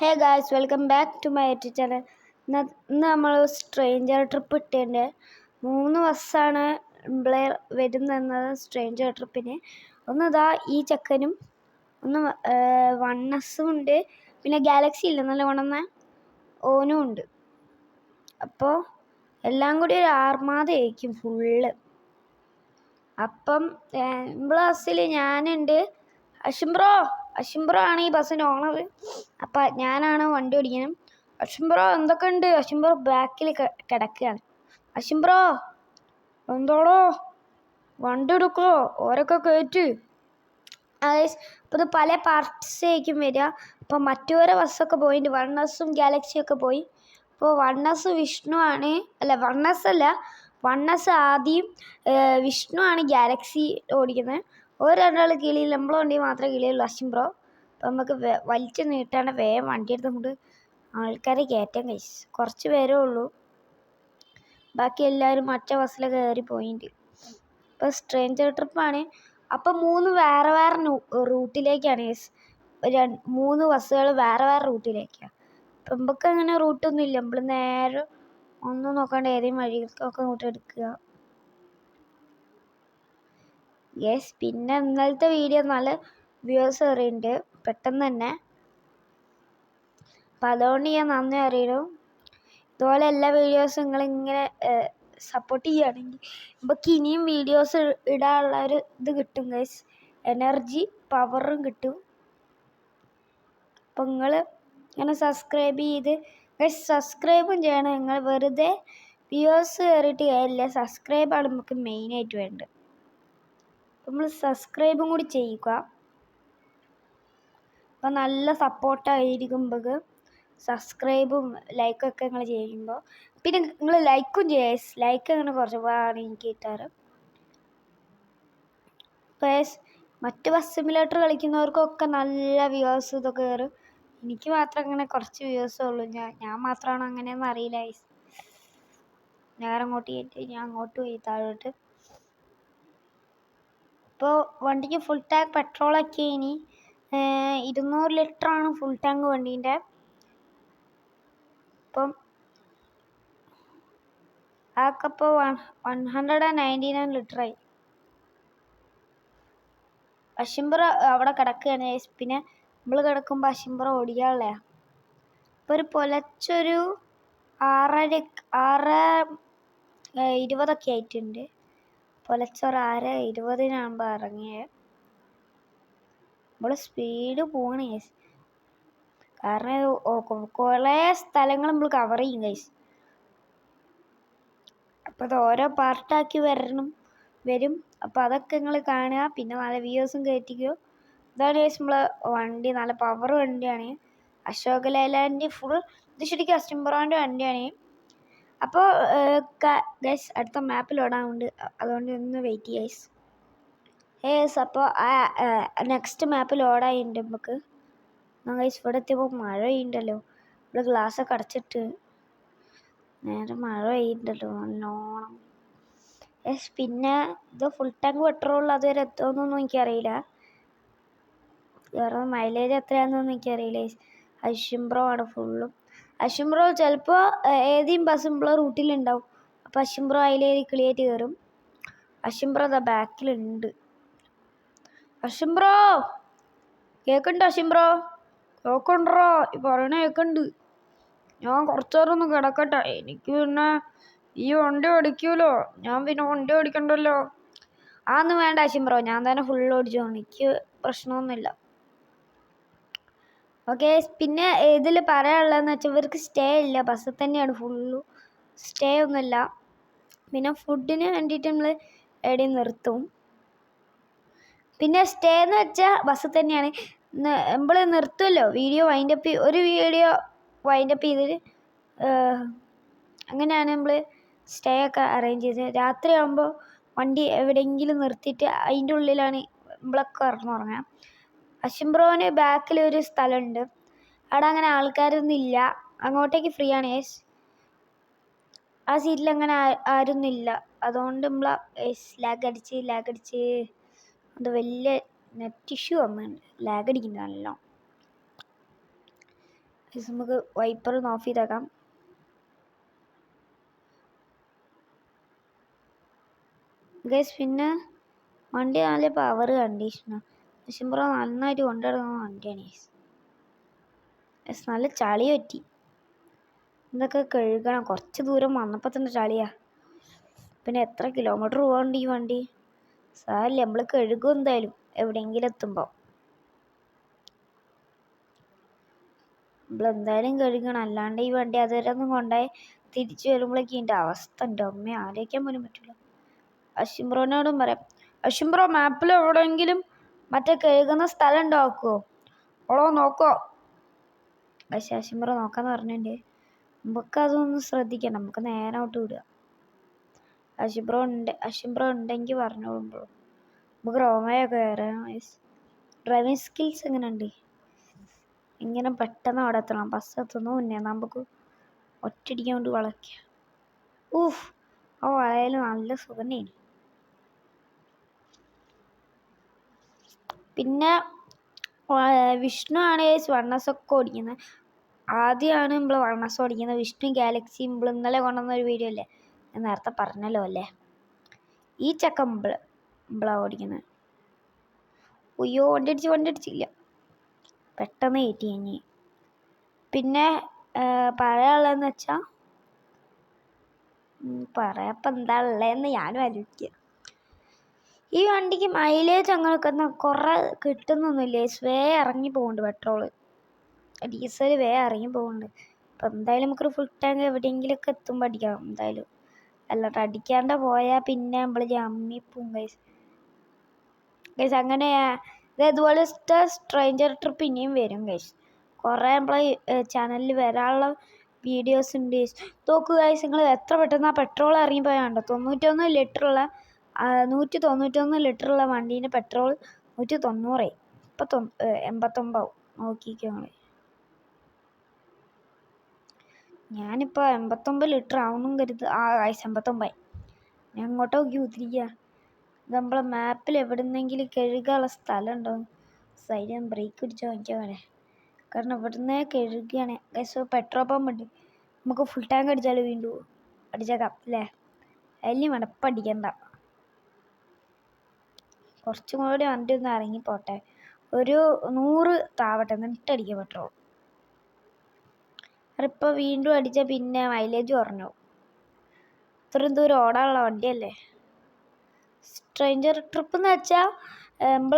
Hey guys, welcome back to my YouTube channel. ഇന്ന് നമ്മൾ stranger trip ഇട്ടതിൻ്റെ 3 ബസ്സാണ് ഇവിടെ വരുന്നത്. സ്ട്രേഞ്ചർ ട്രിപ്പിന് ഒന്നിതാ ഈ ചെക്കനും, ഒന്ന് വണ്ണസും ഉണ്ട്, പിന്നെ ഗാലക്സി ഇല്ല നല്ല കൊണ്ടുവന്ന ഓനും ഉണ്ട്. അപ്പോൾ എല്ലാം കൂടി ഒരു ആർമാദയായിരിക്കും ഫുള്ള്. അപ്പം നമ്മളെ ബസ്സിൽ ഞാനുണ്ട്, അശുംബ്രോ ആണ് ഈ ബസ്സിൻ്റെ ഓണർ. അപ്പം ഞാനാണ് വണ്ടി ഓടിക്കണം. അശുംബ്രോ എന്തൊക്കെയുണ്ട്? അശുംബ്രോ ബാക്കിൽ കിടക്കുകയാണ്. അശുംബ്രോ എന്തോടോ, വണ്ടി എടുക്കോ, ഓരൊക്കെ കയറ്റ്. അപ്പോൾ ഇത് പല പാർട്സായിരിക്കും വരിക. അപ്പം മറ്റോരെ ബസ്സൊക്കെ പോയിട്ട് വണ്ണസും ഗാലക്സിയൊക്കെ പോയി. അപ്പോൾ വണ്ണസ് വിഷ്ണു ആണ്, വണ്ണസ് ആദ്യം, വിഷ്ണു ആണ് ഗാലക്സി ഓടിക്കുന്നത്. രണ്ടാൾ കിളിയിൽ, നമ്മളെ വണ്ടി മാത്രമേ കിളിയുള്ളൂ, അശുംബ്രോ. അപ്പം നമുക്ക് വലിച്ചു നീട്ടാണ്ട് വേഗം വണ്ടി എടുത്തുകൊണ്ട് ആൾക്കാരെ കയറ്റാൻ കഴിച്ചു. കുറച്ച് പേരേ ഉള്ളൂ, ബാക്കി എല്ലാവരും മറ്റേ ബസ്സിൽ കയറി പോയിട്ടുണ്ട്. ഇപ്പോൾ സ്ട്രേഞ്ചർ ട്രിപ്പാണ്. അപ്പം 3 വേറെ വേറെ റൂട്ടിലേക്കാണ്. 3 ബസ്സുകൾ വേറെ വേറെ റൂട്ടിലേക്കാണ്. അപ്പം നമുക്ക് അങ്ങനെ റൂട്ടൊന്നും ഇല്ല, നമ്മൾ നേരെ ഒന്നും നോക്കാണ്ട് ഏതെങ്കിലും വഴിക്കൊക്കെ അങ്ങോട്ട് എടുക്കുക. പിന്നെ ഇന്നലത്തെ വീഡിയോ നല്ല വ്യൂസ് കയറിയിട്ടുണ്ട് പെട്ടെന്ന് തന്നെ. അപ്പം അതുകൊണ്ട് ഞാൻ നന്ദി അറിയണു. ഇതുപോലെ എല്ലാ വീഡിയോസും നിങ്ങളിങ്ങനെ സപ്പോർട്ട് ചെയ്യുകയാണെങ്കിൽ നമുക്ക് ഇനിയും വീഡിയോസ് ഇടാനുള്ള ഒരു ഇത് കിട്ടും ഗൈസ്, എനർജി പവറും കിട്ടും. അപ്പം നിങ്ങൾ ഇങ്ങനെ സബ്സ്ക്രൈബ് ചെയ്ത് ഗൈസ്, സബ്സ്ക്രൈബും ചെയ്യണം. നിങ്ങൾ വെറുതെ വ്യൂസ് കയറിയിട്ട് കാര്യമില്ല, സബ്സ്ക്രൈബാണ് നമുക്ക് മെയിനായിട്ട് വേണ്ടത്. നമ്മൾ സബ്സ്ക്രൈബും കൂടി ചെയ്യുക. അപ്പം നല്ല സപ്പോർട്ടായിരിക്കുമ്പോൾ സബ്സ്ക്രൈബും ലൈക്കൊക്കെ നിങ്ങൾ ചെയ്യുമ്പോൾ, പിന്നെ നിങ്ങൾ ലൈക്കും ചെയ്യുക. ലൈക്ക് അങ്ങനെ കുറച്ചുപാടാണ് എനിക്ക് കിട്ടാറ്. ഇപ്പോൾ മറ്റ് ബസ് സിമുലേറ്റർ കളിക്കുന്നവർക്കൊക്കെ നല്ല വ്യൂസ് ഇതൊക്കെ കയറും. എനിക്ക് മാത്രം അങ്ങനെ കുറച്ച് വ്യൂസേ ഉള്ളൂ. ഞാൻ മാത്രമാണോ അങ്ങനെയൊന്നും അറിയില്ല. നേരെ അങ്ങോട്ട് കയറ്റി ഞാൻ അങ്ങോട്ട് പോയി താഴോട്ട്. ഇപ്പോൾ വണ്ടിക്ക് ഫുൾ ടാങ്ക് പെട്രോളൊക്കെ ഇനി 200 ലിറ്ററാണ് ഫുൾ ടാങ്ക് വണ്ടീൻ്റെ. അപ്പം ആക്കപ്പോൾ 199 ലിറ്ററായി. അശുംബ്രോ അവിടെ കിടക്കുകയാണ്. പിന്നെ നമ്മൾ കിടക്കുമ്പോൾ അശുംബ്രോ ഓടിക്കാനുള്ള. ഇപ്പോൾ ഒരു പുലച്ചൊരു 6:20 ആയിട്ടുണ്ട്. പുലച്ചൊരു 6:20 ഇറങ്ങിയത്. നമ്മൾ സ്പീഡ് പോകണേ, കാരണം കുറേ സ്ഥലങ്ങൾ നമ്മൾ കവർ ചെയ്യും ഗൈസ്. അപ്പോൾ അത് ഓരോ പാർട്ടാക്കി വരും. അപ്പോൾ അതൊക്കെ നിങ്ങൾ കാണുക, പിന്നെ നല്ല വ്യൂസും കയറ്റിക്കോ. ഇതാണ് ഗൈസ് നമ്മളെ വണ്ടി, നല്ല പവർ വണ്ടിയാണ്. അശോക് ലേലാൻഡ് ഫുൾ ഇത് ശരിക്കും അശുംബ്രോൻ്റെ വണ്ടിയാണ്. അപ്പോൾ ഗൈസ് അടുത്ത മാപ്പിൽ ഓടാനുണ്ട്, അതുകൊണ്ട് ഒന്ന് വെയിറ്റ് ചെയ്യുക ഗൈസ്. അപ്പോൾ നെക്സ്റ്റ് മാപ്പിൽ ഓടാനുണ്ട് നമുക്ക്. ഗൈസ് ഇവിടെ എത്തിയപ്പോൾ മഴ പെയ്യുന്നുണ്ടല്ലോ, ഇവിടെ ഗ്ലാസ്സൊക്കെ അടച്ചിട്ട് നേരെ മഴ പെയ്യുന്നുണ്ടല്ലോ നല്ലോണം. പിന്നെ ഇത് ഫുൾ ടാങ്ക് പെട്രോൾ അതുവരെ എത്തുമെന്നൊന്നും എനിക്കറിയില്ല, വേറെ മൈലേജ് എത്രയാണെന്നൊന്നും എനിക്കറിയില്ല. അശുംബ്രോ ആണ് ഫുള്ളും. അശുംബ്രോ ചിലപ്പോൾ ഏതെങ്കിലും ബസ് നമ്മളെ റൂട്ടിലുണ്ടാവും. അപ്പോൾ അശുംബ്രോ അതിലേത് ക്ലിയറ്റ് കയറും. അശുംബ്രോ അതാ ബാക്കിലുണ്ട്. അശുംബ്രോ കേൾക്കുന്നുണ്ടോ? അശുംബ്രോ കേൾക്കുന്നുണ്ടോ? ഈ പറയണ കേൾക്കുന്നുണ്ട്. ഞാൻ കുറച്ചു നേരം ഒന്ന് കിടക്കട്ടെ, എനിക്ക് പിന്നെ ഈ വണ്ടി ഓടിക്കൂലോ, ഞാൻ പിന്നെ വണ്ടി ഓടിക്കണ്ടല്ലോ. അതൊന്നും വേണ്ട അശുംബ്രോ, ഞാൻ തന്നെ ഫുൾ ഓടിച്ചോ, എനിക്ക് പ്രശ്നമൊന്നുമില്ല. ഓക്കെ, പിന്നെ ഇതിൽ പറയാനുള്ളതെന്ന് വെച്ചാൽ ഇവർക്ക് സ്റ്റേ ഇല്ല, ബസ്സിൽ തന്നെയാണ് ഫുള്ളു, സ്റ്റേ ഒന്നുമില്ല. പിന്നെ ഫുഡിന് വേണ്ടിയിട്ട് നമ്മൾ എവിടെയും നിർത്തും. പിന്നെ സ്റ്റേ എന്ന് വെച്ചാൽ ബസ്സിൽ തന്നെയാണ്. നമ്മൾ നിർത്തുമല്ലോ, വീഡിയോ വൈൻഡപ്പ് ചെയ്തിട്ട് അങ്ങനെയാണ് നമ്മൾ സ്റ്റേ ഒക്കെ അറേഞ്ച് ചെയ്തത്. രാത്രിയാകുമ്പോൾ വണ്ടി എവിടെയെങ്കിലും നിർത്തിയിട്ട് അതിൻ്റെ ഉള്ളിലാണ് നമ്മളൊക്കെ കിടന്നുറങ്ങുക. അശുംബ്രോന് ബാക്കിലൊരു സ്ഥലമുണ്ട്, അവിടെ അങ്ങനെ ആൾക്കാരൊന്നും ഇല്ല, അങ്ങോട്ടേക്ക് ഫ്രീ ആണ്. ആ സീറ്റിൽ അങ്ങനെ ആരൊന്നും ഇല്ല, അതുകൊണ്ട് നമ്മൾ ലാഗ് അടിച്ച് അത് വലിയ നെറ്റ് ഇഷ്യൂ വന്നിട്ടുണ്ട്, ലാഗ് അടിക്കുന്നു നല്ലോണം. നമുക്ക് വൈപ്പർ ഒന്ന് ഓഫ് ചെയ്തേക്കാം. ഗൈസ് പിന്നെ വണ്ടി നല്ല പവർ കണ്ടീഷനാണ്. അശ്വിൻബ്രോ നന്നായിട്ട് കൊണ്ടുനടക്കുന്ന വണ്ടിയാണ് ഗൈസ്. നല്ല ചളി പറ്റി. ഇതൊക്കെ കഴുകണം. കുറച്ച് ദൂരം വന്നപ്പോൾ തന്നെ ചളിയാ. പിന്നെ എത്ര കിലോമീറ്റർ പോകണ്ട ഈ വണ്ടി? സാരമില്ല, നമ്മൾ കഴുകും എന്തായാലും എവിടെയെങ്കിലും എത്തുമ്പോൾ. നമ്മളെന്തായാലും കഴുകണം, അല്ലാണ്ട് ഈ വണ്ടി അതുവരെ ഒന്നും കൊണ്ടുപോയി തിരിച്ചു വരുമ്പോഴേക്കും ഇതിൻ്റെ അവസ്ഥ എൻ്റെ അമ്മ ആലോചിക്കാൻ പോലും പറ്റില്ല. അശ്വിൻബ്രോനോടും പറയാം, അശ്വിൻബ്രോ മാപ്പിൽ എവിടെയെങ്കിലും മറ്റേ കഴുകുന്ന സ്ഥലം ഉണ്ടാക്കുമോ? ഓളോ നോക്കോ? പക്ഷെ അശ്വിൻബ്രോ നോക്കാന്ന് പറഞ്ഞിട്ടുണ്ട്. നമുക്കതൊന്നും ശ്രദ്ധിക്കണം, നമുക്ക് നേരെ ഔട്ട് വിടുക. അശ്വിൻബ്രോ ഉണ്ടെങ്കിൽ പറഞ്ഞോളുമ്പോൾ നമുക്ക് റോമയൊക്കെ കയറാം. ഡ്രൈവിംഗ് സ്കിൽസ് എങ്ങനെയുണ്ട്? ഇങ്ങനെ പെട്ടെന്ന് അവിടെ എത്തണം, ബസ് എത്തുന്നു മുന്നേ നമുക്ക് ഒറ്റയടിക്കാൻ വേണ്ടി വളയ്ക്കുക. ഊഫ്, ആ വളയിൽ നല്ല സുഖമാണ്. പിന്നെ വിഷ്ണു ആണ് വണ്ണസൊക്കെ ഓടിക്കുന്നത്. ആദ്യമാണ് നമ്മൾ വണ്ണസ് ഓടിക്കുന്നത്. വിഷ്ണു ഗാലക്സി നമ്മൾ ഇന്നലെ കൊണ്ടുവന്ന ഒരു വീഡിയോ അല്ലേ, ഞാൻ നേരത്തെ പറഞ്ഞല്ലോ അല്ലേ. ഈ ചക്ക നമ്മളാണ് ഓടിക്കുന്നത്. അയ്യോ, വണ്ടി അടിച്ചില്ല, പെട്ടെന്ന് കയറ്റി കഴിഞ്ഞ്. പിന്നെ പറയാനുള്ളതെന്ന് വെച്ചാൽ പറയാപ്പം എന്താ ഉള്ളതെന്ന് ഞാനും ആലോചിക്കുക. ഈ വണ്ടിക്ക് മൈലേജ് അങ്ങനെയൊക്കെ കുറേ കിട്ടുന്നൊന്നുമില്ല. വേ ഇറങ്ങി പോകുന്നുണ്ട് പെട്രോള്, ഡീസൽ വേ ഇറങ്ങി പോകുന്നുണ്ട്. അപ്പം എന്തായാലും നമുക്കൊരു ഫുൾ ടാങ്ക് എവിടെയെങ്കിലുമൊക്കെ എത്തുമ്പോൾ അടിക്കണം എന്തായാലും. അല്ലാണ്ട് അടിക്കാണ്ട് പോയാൽ പിന്നെ നമ്മൾ ജമ്മിപ്പോവും ഗൈസ്. അങ്ങനെ ഇതുപോലത്തെ സ്ട്രേഞ്ചർ ട്രിപ്പ് ഇനിയും വരും ഗൈസ്. കുറേ നമ്മളെ ചാനലിൽ വരാനുള്ള വീഡിയോസ് ഉണ്ട്. നോക്കുക ഗൈസ്, നിങ്ങൾ എത്ര പെട്ടെന്ന് ആ പെട്രോൾ ഇറങ്ങിപ്പോയാണ്ടോ. 191 ലിറ്ററുള്ള വണ്ടീൻ്റെ പെട്രോൾ 190 ഇപ്പം 89 നോക്കിക്കോ നിങ്ങൾ. ഞാനിപ്പോൾ 89 ലിറ്റർ ആവുന്നും കരുത്. ഗൈസ് 89. ഞാൻ അങ്ങോട്ട് നോക്കി കുത്തിരിക്കുക. നമ്മളെ മാപ്പിൽ എവിടുന്നെങ്കിലും കഴുകാനുള്ള സ്ഥലം ഉണ്ടോ? സൈഡിൽ ബ്രേക്ക് പിടിച്ച് വാങ്ങിക്കാൻ വേണേ, കാരണം ഇവിടുന്ന് കഴുകുകയാണ് ഗൈസ്. പെട്രോൾ പമ്പ് ഉണ്ട്, നമുക്ക് ഫുൾ ടാങ്ക് അടിച്ചാലോ? വീണ്ടും അടിച്ചേക്കാം അല്ലേ? അതിന് വേണം, ഇപ്പം അടിക്കണ്ട, കുറച്ചും കൂടി വണ്ടി ഒന്ന് ഇറങ്ങിപ്പോട്ടെ. ഒരു 100 താവട്ടെ, എന്നിട്ട് അടിക്കാം പെട്രോൾ. അതിപ്പോൾ വീണ്ടും അടിച്ചാൽ പിന്നെ മൈലേജ് കുറഞ്ഞു. ഇത്രയും ദൂരം ഓടാനുള്ള വണ്ടിയല്ലേ. സ്ട്രേഞ്ചർ ട്രിപ്പ് എന്ന് വെച്ചാൽ നമ്മൾ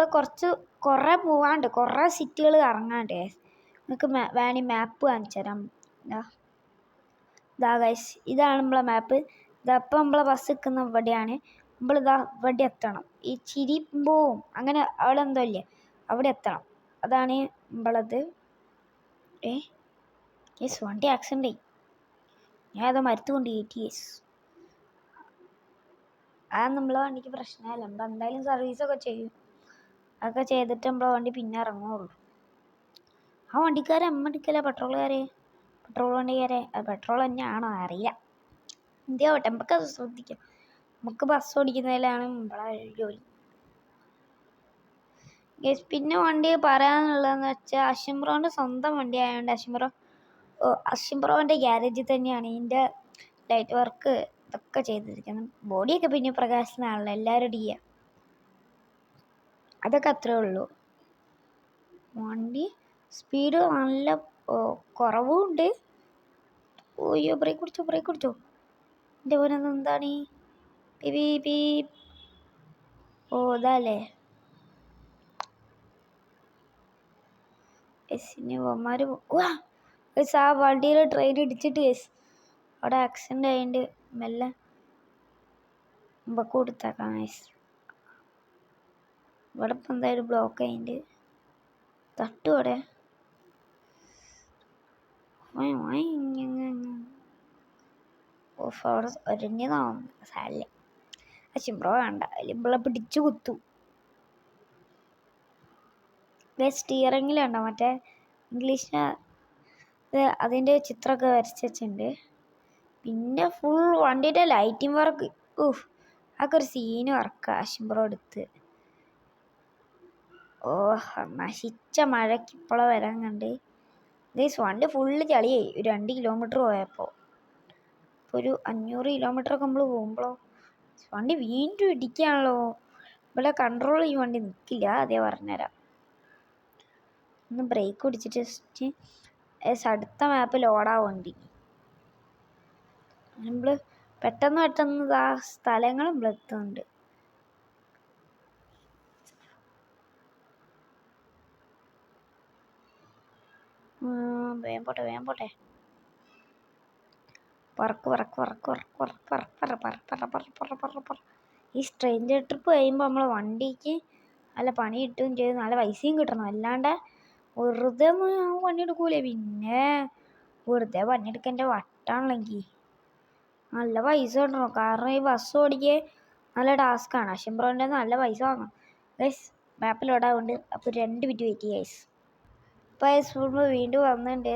കുറേ പോവാണ്ട്, കുറേ സിറ്റികൾ കറങ്ങാണ്ട്. നിങ്ങൾക്ക് വേണമെങ്കിൽ മാപ്പ് കാണിച്ചു തരാം. ഇതാ ഗൈസ്, ഇതാണ് നമ്മളെ മാപ്പ്. ഇതപ്പം നമ്മളെ ബസ് നിൽക്കുന്ന ഇവിടെയാണ്. നമ്മളിതാ ഇവിടെ എത്തണം. ഈ ചിരിമ്പോവും അങ്ങനെ അവിടെ എന്തോ ഇല്ലേ, അവിടെ എത്തണം. അതാണ് നമ്മളത്. യെസ്, വണ്ടി ആക്സിഡൻ്റ് ആയി. ഞാൻ അത് മരത്ത് കൊണ്ട് കയറ്റി യെസ്. നമ്മളെ വണ്ടിക്ക് പ്രശ്നമല്ല, നമ്മൾ എന്തായാലും സർവീസൊക്കെ ചെയ്യും. അതൊക്കെ ചെയ്തിട്ട് നമ്മളെ വണ്ടി പിന്നെ ഇറങ്ങുള്ളൂ. ആ വണ്ടിക്കാരെ അമ്മടിക്കല പെട്രോൾ വണ്ടിക്കാരെ. പെട്രോൾ തന്നെയാണോ അറിയില്ല, എന്തിയാവട്ടെ, നമുക്കത് ശ്രദ്ധിക്കാം. നമുക്ക് ബസ് ഓടിക്കുന്നതിലാണ് നമ്മളെ ജോലി. പിന്നെ വണ്ടി പറയാനുള്ളതെന്ന് വെച്ചാൽ അശ്വിൻബ്രോൻ്റെ സ്വന്തം വണ്ടി ആയതുകൊണ്ട് അശ്വിൻബ്രോൻ്റെ ഗ്യാരേജിൽ തന്നെയാണ് ഇതിൻ്റെ ലൈറ്റ് വർക്ക് ഇതൊക്കെ ചെയ്തിരിക്കുന്നത്. ബോഡിയൊക്കെ പിന്നെ പ്രകാശനാണല്ലോ, എല്ലാവരും ചെയ്യുക. അതൊക്കെ അത്രേ ഉള്ളൂ. വണ്ടി സ്പീഡ് നല്ല കുറവുണ്ട്. ഓയ്യോ, ബ്രേക്ക് പിടിച്ചോ. എൻ്റെ പോലെ എന്താണ് ഇതല്ലേ എസിന് പോന്മാർ. ആ വണ്ടിയിൽ ട്രെയിൻ ഇടിച്ചിട്ട് അവിടെ ആക്സിഡൻ്റ് ആയതുകൊണ്ട് മെല്ലെ നമുക്ക് കൊടുത്തേക്കാം. ഇവിടെ ഇപ്പം എന്തായാലും ബ്ലോക്ക് ആയിട്ട് തട്ടുവിടെ. അവിടെ ഒരഞ്ഞതാവും സാലേ. അശ്വിൻബ്രോ വേണ്ട, ഇവിടെ പിടിച്ചു കുത്തു. സ്റ്റിയറിങ്ങിലുണ്ടോ മറ്റേ ഇംഗ്ലീഷിന് അതിൻ്റെ ചിത്രമൊക്കെ വരച്ച് വെച്ചിട്ടുണ്ട്. പിന്നെ ഫുൾ വണ്ടിയുടെ ലൈറ്റിംഗ് വർക്ക്, അതൊക്കെ ഒരു സീന് വർക്കാണ് അശ്വിൻബ്രോ എടുത്ത്. നശിച്ച മഴയ്ക്ക് ഇപ്പോഴാണ് വരാൻ കണ്ട്. ഗൈസ് വണ്ടി ഫുള്ള് ചളിയായി. ഒരു 2 കിലോമീറ്റർ പോയപ്പോൾ. ഇപ്പോൾ ഒരു 500 കിലോമീറ്ററൊക്കെ നമ്മൾ പോകുമ്പോഴോ വണ്ടി വീണ്ടും ഇടിക്കുകയാണല്ലോ. ഇവിടെ കൺട്രോൾ ഈ വണ്ടി നിൽക്കില്ല. അതേ പറഞ്ഞുതരാം. ഒന്ന് ബ്രേക്ക് പിടിച്ചിട്ട് ജസ്റ്റ് അടുത്ത മാപ്പ് ലോഡാവും വണ്ടി. നമ്മൾ പെട്ടെന്ന് ആ സ്ഥലങ്ങൾ നമ്മൾ എത്തുന്നുണ്ട്. വേഗം പോട്ടെ. പറക്ക്. ഈ സ്ട്രേഞ്ചർ ട്രിപ്പ് കഴിയുമ്പോൾ നമ്മളെ വണ്ടിക്ക് നല്ല പണി കിട്ടുകയും ചെയ്ത് നല്ല പൈസയും കിട്ടണം. അല്ലാണ്ട് വെറുതെ പണിയെടുക്കൂലേ. പിന്നെ വെറുതെ പണിയെടുക്കേണ്ട വട്ടാണെങ്കിൽ നല്ല പൈസ കിട്ടണം. കാരണം ഈ ബസ് ഓടിക്കുക നല്ല ടാസ്ക്കാണ്. അശംബ്രോൻ്റെ നല്ല പൈസ വാങ്ങണം. ഗൈസ് മാപ്പിലോടാവുണ്ട്. അപ്പോൾ 2 മിനിറ്റ് വെയിറ്റ് ചെയ്യുക ഗൈസ്. ഇപ്പോൾ ഗൈസ് വീണ്ടും വന്നിട്ടുണ്ട്.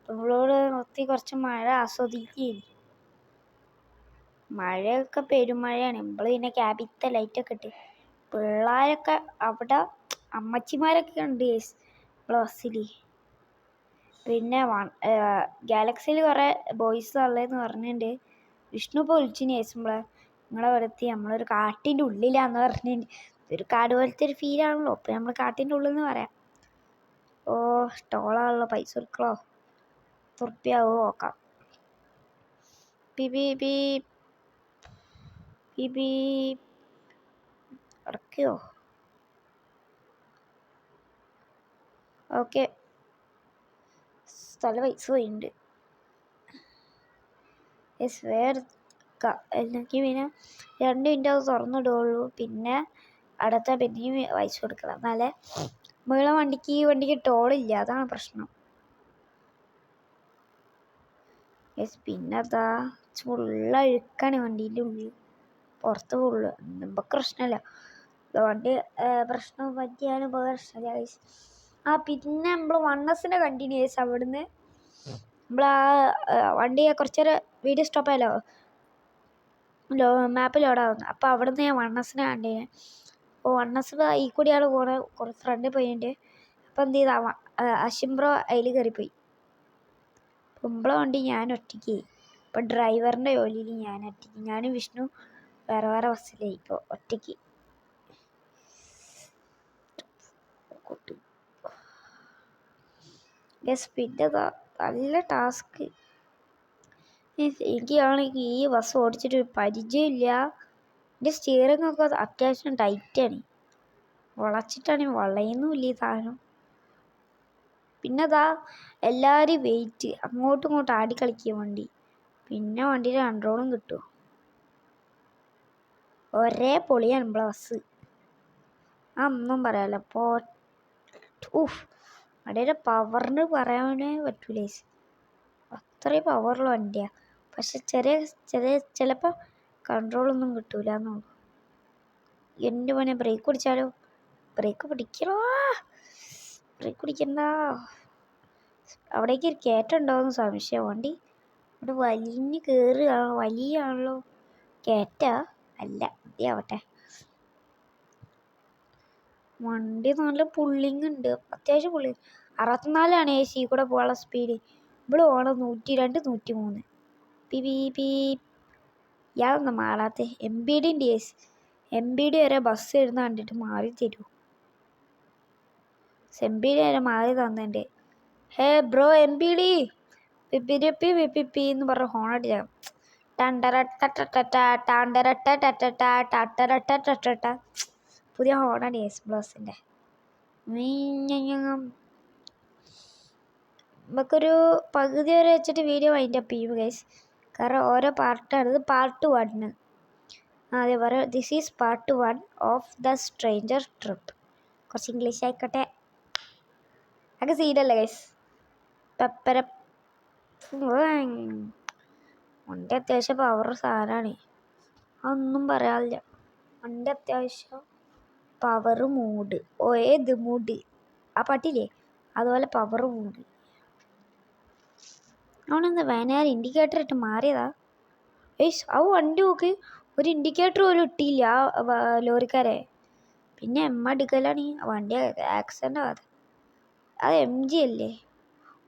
നമ്മളോട് നിർത്തി കുറച്ച് മഴ ആസ്വദിക്കുകയും മഴയൊക്കെ പെരുമഴയാണ്. നമ്മൾ പിന്നെ ക്യാബിത്തെ ലൈറ്റൊക്കെ ഇട്ട് പിള്ളേരൊക്കെ അവിടെ അമ്മച്ചിമാരൊക്കെ ഉണ്ട് ഗൈസ് ബസ്സിൽ. പിന്നെ ഗാലക്സിയിൽ കുറേ ബോയ്സ് ഉള്ളതെന്ന് പറഞ്ഞിട്ടുണ്ട്. വിഷ്ണു ഇപ്പോൾ വിളിച്ചിന് ഗൈസ് നിങ്ങളെ വരുത്തി നമ്മളൊരു കാട്ടിൻ്റെ ഉള്ളിലാന്ന് പറഞ്ഞിട്ടുണ്ട്. ഒരു കാട് പോലത്തെ ഒരു ഫീലാണല്ലോ. അപ്പോൾ നമ്മൾ കാട്ടിൻ്റെ ഉള്ളിൽ നിന്ന് പറയാം. ടോളാണല്ലോ. പൈസ കൊടുക്കണോ? 10 ഉറുപ്പ്യ ആവുമോ നോക്കാം. അടയ്ക്കോ? ഓക്കെ. സ്ഥല പൈസ പോയിട്ടുണ്ട്. എനിക്ക് പിന്നെ 2 മിനിറ്റ് അത് തുറന്നിടുകയുള്ളൂ. പിന്നെ പിന്നെയും പൈസ കൊടുക്കണം. എന്നാലേ ഈ വണ്ടിക്ക് ടോളില്ല. അതാണ് പ്രശ്നം. പിന്നെ അതാ ഫുള്ള് അഴുക്കാണ് വണ്ടീൻ്റെ ഉള്ളിൽ. പുറത്ത് ഫുള്ള് നമുക്ക് പ്രശ്നമില്ല. വണ്ടി പ്രശ്നം പറ്റിയാലും പ്രശ്നമില്ല. പിന്നെ നമ്മൾ വണ്ണസിനെ കണ്ടിന്യൂസ് അവിടുന്ന് നമ്മൾ വണ്ടി കുറച്ചേരം വീഡിയോ സ്റ്റോപ്പ് ആയല്ലോ. മാപ്പ് ലോഡാവുന്നു. അപ്പോൾ അവിടുന്ന് ഞാൻ വണ്ണസിനെ കണ്ടിന്. അപ്പോൾ വണ്ണസ് ഈ കൂടിയാണ് കുറേ ഫ്രണ്ടിൽ പോയിട്ടുണ്ട്. അപ്പോൾ എന്ത് ചെയ്താ അശിംബ്രോ അതിൽ കയറിപ്പോയി. നമ്മളെ വണ്ടി ഞാൻ ഒറ്റയ്ക്ക്. ഇപ്പോൾ ഡ്രൈവറിൻ്റെ ജോലിയിൽ ഞാൻ ഒറ്റയ്ക്ക്. ഞാനും വിഷ്ണു വേറെ ബസ്സിലായി. ഇപ്പോൾ ഒറ്റയ്ക്ക്. പിന്നെ നല്ല ടാസ്ക്. എനിക്കാണെങ്കിൽ ഈ ബസ് ഓടിച്ചിട്ട് പരിചയമില്ല. എൻ്റെ സ്റ്റിയറിംഗ് ഒക്കെ അത്യാവശ്യം ടൈറ്റാണ്. വളച്ചിട്ടാണെങ്കിൽ വളയുന്നുമില്ല ഈ സാധനം. പിന്നെ എല്ലാവരും വെയിറ്റ് അങ്ങോട്ടും ഇങ്ങോട്ടും ആടിക്കളിക്കുക വണ്ടി. പിന്നെ വണ്ടിയുടെ കൺട്രോളും കിട്ടും. ഒരേ പൊളിയാണ് നമ്മളെ ബസ്. ഒന്നും പറയാമല്ലോ. അപ്പോൾ വണ്ടിയുടെ പവറിന് പറയാനേ പറ്റൂലേ. അത്രയും പവറുള്ള വണ്ടിയാണ്. പക്ഷെ ചിലപ്പോൾ കൺട്രോളൊന്നും കിട്ടൂല എന്നുള്ളൂ. എൻ്റെ മോനെ ബ്രേക്ക് പിടിച്ചാലോ? ബ്രേക്ക് പിടിക്കണോ? ബ്രേക്ക് പിടിക്കണ്ട. അവിടേക്ക് ഒരു കയറ്റം ഉണ്ടാവുമെന്ന് സംശയം. വണ്ടി ഇവിടെ വലിഞ്ഞ് കയറുകയാണോ? വലിയാണല്ലോ. കയറ്റാ അല്ല ആവട്ടെ. വണ്ടി നല്ല പുള്ളിങ് ഉണ്ട്. അത്യാവശ്യം പുള്ളിങ്. 64 AC കൂടെ പോകാനുള്ള സ്പീഡ്. ഇവിടെ പോകണം 102, 103. ഇയാളൊന്നും മാറാത്ത MBD വരെ ബസ് എഴുതുന്ന കണ്ടിട്ട് മാറി തരൂ. MBD വരെ മാറി തന്നിട്ടുണ്ട്. ഹേ ബ്രോ MBD എന്ന് പറഞ്ഞ ഹോണടിച്ച പുതിയ ഹോണാണ് ബസ്സിൻ്റെ. നമുക്കൊരു പകുതി വരെ വെച്ചിട്ട് വീഡിയോ വൈൻഡപ്പ് ചെയ്യും ഗൈസ്. കാരണം ഓരോ പാർട്ടാണ്. ഇത് പാർട്ട് 1. അതെ പറയാം. This is part 1 of the stranger trip. കുറച്ച് ഇംഗ്ലീഷ് ആയിക്കോട്ടെ. അതൊക്കെ സീനല്ലേ ഗൈസ്. വണ്ടി അത്യാവശ്യം പവർ സാധനമാണ്. അതൊന്നും പറയാനില്ല. വണ്ടി അത്യാവശ്യം പവർ മൂഡ്. ഏത് മൂഡ്? ആ പാട്ടില്ലേ അതുപോലെ പവർ മൂഡ്. അവനെന്താ വയനാട് ഇൻഡിക്കേറ്റർ ഇട്ട് മാറിയതാ? വണ്ടി നോക്ക്. ഒരു ഇൻഡിക്കേറ്റർ പോലും ഇട്ടില്ല ലോറിക്കാരെ. പിന്നെ എടുക്കലാണ്. വണ്ടി ആക്സിഡൻ്റ് ആവാതെ. അത് MG അല്ലേ?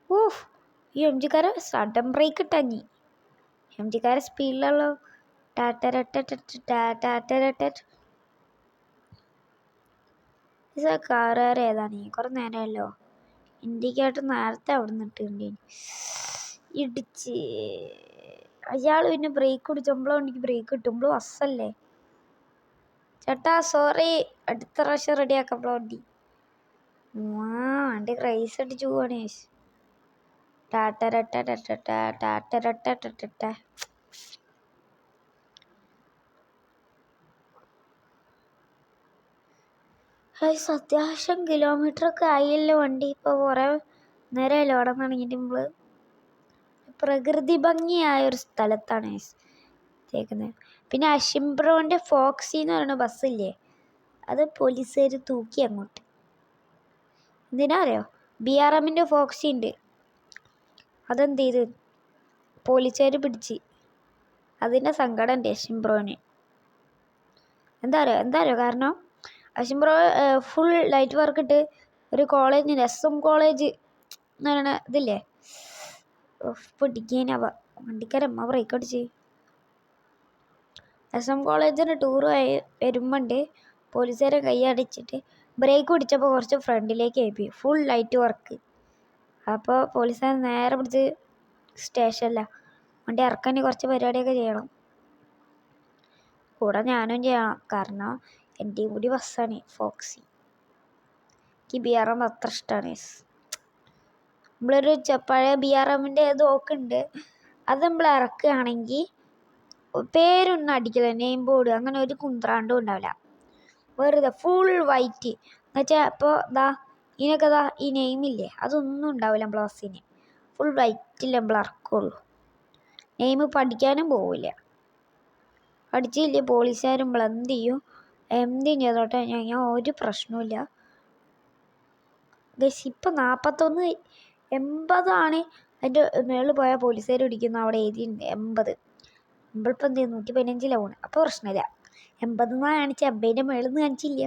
ഓഹ് ഈ എം ജിക്കാരെ സഡൻ ബ്രേക്ക് ഇട്ടാഞ്ഞി. എം ജിക്കാരെ സ്പീഡിലുള്ളൂ. കാറുകാർ ഏതാണ്? കുറെ നേരമല്ലോ. ഇൻഡിക്കേറ്റർ നേരത്തെ അവിടെ നിന്നിട്ടുണ്ട്. ഇടിച്ച് അയാൾ പിന്നെ ബ്രേക്ക് പിടിച്ചപ്പോഴോ എനിക്ക് ബ്രേക്ക് കിട്ടുമ്പോഴോ അസല്ലേ ചേട്ടാ. സോറി, അടുത്ത പ്രാവശ്യം റെഡിയാക്കപ്പോഴോ വണ്ടി. വണ്ടി റൈസ് അടിച്ചു പോവാണ്. അത്യാവശ്യം കിലോമീറ്ററൊക്കെ ആയല്ലോ വണ്ടി. ഇപ്പോൾ കുറേ നേരമല്ലോ അവിടെ നിന്നാണെങ്കിൽ നമ്മൾ പ്രകൃതി ഭംഗിയായ ഒരു സ്ഥലത്താണ് തേക്കുന്നത്. പിന്നെ അഷിംബ്രോൻ്റെ ഫോക്സി എന്ന് പറയുന്ന ബസ്സില്ലേ, അത് പോലീസുകാർ തൂക്കി അങ്ങോട്ട്. എന്തിനാ അറിയോ? BRMൻ്റെ ഫോക്സി ഉണ്ട്, അതെന്ത് ചെയ്ത് പോലീസുകാർ പിടിച്ച്. അതിൻ്റെ സങ്കടം ഉണ്ട് അഷിംബ്രോന്. എന്താ അറിയോ കാരണം? അഷിംബ്രോ ഫുൾ ലൈറ്റ് വർക്ക് ഇട്ട് ഒരു കോളേജിന് SM കോളേജ് എന്ന് പറയണ ഇതില്ലേ, പിടിക്കാനവ വണ്ടിക്കാരമ്മ ബ്രേക്ക് അടിച്ച്. SM കോളേജിന് ടൂർ വരുമ്പോണ്ട് പോലീസുകാരെ കൈയടിച്ചിട്ട് ബ്രേക്ക് പിടിച്ചപ്പോൾ കുറച്ച് ഫ്രണ്ടിലേക്ക് ആയിപ്പോയി, ഫുൾ ലൈറ്റ് വർക്ക്. അപ്പോൾ പോലീസുകാർ നേരെ പിടിച്ച് സ്റ്റേഷനിലാണ്. വണ്ടി ഇറക്കാൻ കുറച്ച് പരിപാടിയൊക്കെ ചെയ്യണം, കൂടെ ഞാനും ചെയ്യണം. കാരണം എൻ്റെയും കൂടി ബസ്സാണ് ഫോക്സി. എനിക്ക് BRM അത്ര ഇഷ്ടമാണ്. നമ്മളൊരു പഴയ BRMൻ്റെ ഇതൊക്കെ അത് നമ്മൾ ഇറക്കുകയാണെങ്കിൽ പേരൊന്നും അടിക്കില്ല, നെയിം ബോർഡ് അങ്ങനെ ഒരു കുന്ത്രാണ്ടും ഉണ്ടാവില്ല. വെറുതെ ഫുൾ വൈറ്റ് എന്നുവെച്ചാൽ ഇപ്പോൾ ഇതിനൊക്കെ ഈ നെയിമില്ലേ അതൊന്നും ഉണ്ടാവില്ല. നമ്മൾ ബസ്സിന് ഫുൾ വൈറ്റിൽ നമ്മൾ ഇറക്കുള്ളൂ. നെയിം പഠിക്കാനും പോവില്ല. അടിച്ചില്ലേ പോലീസുകാരും നമ്മൾ എന്ത് ചെയ്യും? എന്തും ചെയ്തോട്ടെ, ഞാൻ ഒരു പ്രശ്നവുമില്ല. ഇപ്പം 41-80 അതിൻ്റെ മേളിൽ പോയാൽ പോലീസുകാർ പിടിക്കുന്ന അവിടെ എഴുതിയിട്ടുണ്ട് 80. നമ്മളിപ്പോൾ എന്ത് ചെയ്യും? 115 അപ്പോൾ പ്രശ്നമില്ല. 80 കാണിച്ച 80ൻ്റെ മേളിൽ നിന്ന് കാണിച്ചില്ല.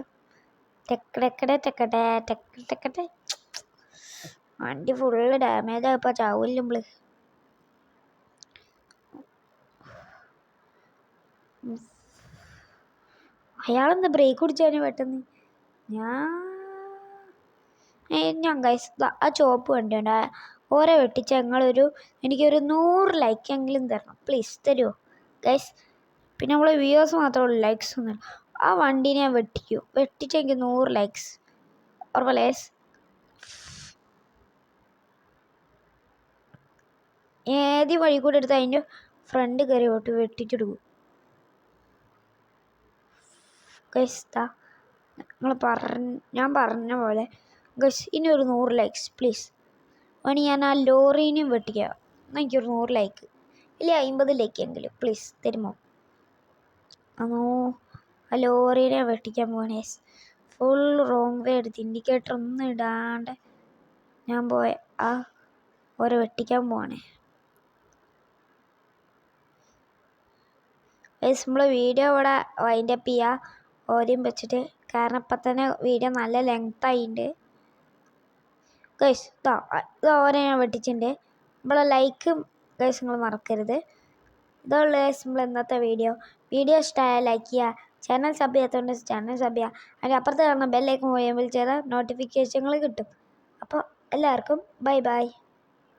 ടെക്കട്ടെ വണ്ടി ഫുള്ള് ഡാമേജ് ആയപ്പോൾ ചാവില്ല നമ്മൾ. അയാളെന്താ ബ്രേക്ക് പിടിച്ചാൽ പെട്ടെന്ന്? ഞാൻ ഗൈസ് ആ ചോപ്പ് കണ്ടുണ്ട് ഓരോ വെട്ടിച്ച എനിക്കൊരു 100 ലൈക്കെങ്കിലും തരണം പ്ലീസ്. തരുമോ ഗൈസ്? പിന്നെ നമ്മളെ വ്യൂവേഴ്സ് മാത്രമേ ഉള്ളൂ, ലൈക്സ് ഒന്നും. ആ വണ്ടി ഞാൻ വെട്ടിച്ചെങ്കിൽ 100 ലൈക്സ് ഉറപ്പല്ലേ? ഏത് വഴി കൂടെ എടുത്ത് അതിൻ്റെ ഫ്രണ്ട് കയറി വെട്ടിച്ചെടുക്കും ഗൈസ്. ഞാൻ പറഞ്ഞ പോലെ ഗൈസ് ഇനി ഒരു 100 ലൈക്സ് പ്ലീസ്. വേണി ഞാൻ ആ ലോറീനെയും വെട്ടിക്കാം. എന്നാൽ എനിക്കൊരു 100 ലൈക്ക് ഇല്ല 50 ലൈക്കെങ്കിലും പ്ലീസ് തരുമോ? ആ ലോറീനെ വെട്ടിക്കാൻ പോകണേ. ഫുൾ റോങ് വേ എടുത്ത് ഇൻഡിക്കേറ്റർ ഒന്നും ഇടാണ്ട് ഞാൻ ഓരോ വെട്ടിക്കാൻ പോവാണേ. ഗൈസ് നമ്മളെ വീഡിയോ ഇവിടെ വൈൻഡപ്പ് ചെയ്യുക ഓരെയും വെച്ചിട്ട്, കാരണം ഇപ്പം തന്നെ വീഡിയോ നല്ല ലെങ്ത് ആയിട്ടുണ്ട് ഗൈസ്. ഓരോ ഞാൻ വെട്ടിച്ചിട്ടുണ്ട്. നമ്മളെ ലൈക്കും ഗൈസ് നിങ്ങൾ മറക്കരുത്. ഇതുള്ള ഗൈസ് നമ്മൾ ഇന്നത്തെ വീഡിയോ ഇഷ്ടമായാൽ ലൈക്ക് ചെയ്യുക. ചാനൽ സബ് ചെയ്യാത്തതുകൊണ്ട് ചാനൽ സബ് ചെയ്യുക. അതിൻ്റെ അപ്പുറത്ത് കാണുന്ന ബെല്ലൈക്കൺ ചെയ്യുമ്പോൾ ചെയ്താൽ നോട്ടിഫിക്കേഷനുകൾ കിട്ടും. അപ്പോൾ എല്ലാവർക്കും ബൈ ബൈ.